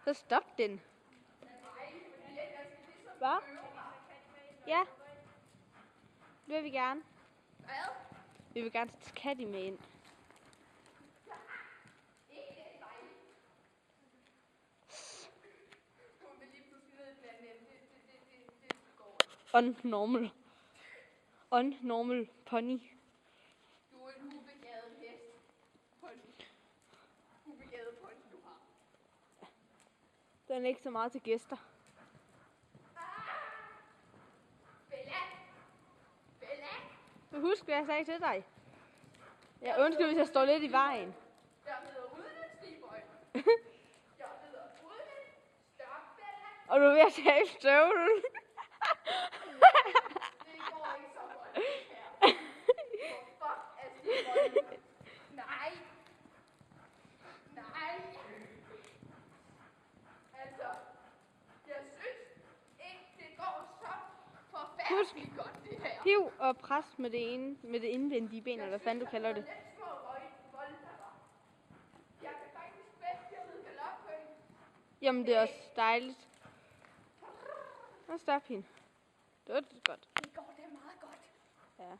Så stop den. Hvad? Ja. Det vil vi gerne. Vi vil gerne tage Katty med ind. Unnormal pony. Du er en ubegavet hest. Pony. Ubegavet pony, du har. Den er ikke så meget til gæster. Bella! Husk, hvad jeg sagde til dig. Jeg ønsker, hvis jeg står lidt i vejen. Jeg hedder Uden Stiboy. Jeg hedder Uden. Stop, Bella. Og du er ved at tage støvlen. Det går ikke så godt, det her. Hvor fuck er Stiboy? Nej. Nej. Altså, jeg synes ikke, det går så forfærdeligt godt, det her. Hiv og pres med det indvendige ben, eller hvad fanden du kalder det. Jeg kan faktisk bedst at ride galop på en. Jamen, det er også dejligt. Og stop hende. Det var godt. Det går da meget godt. Ja.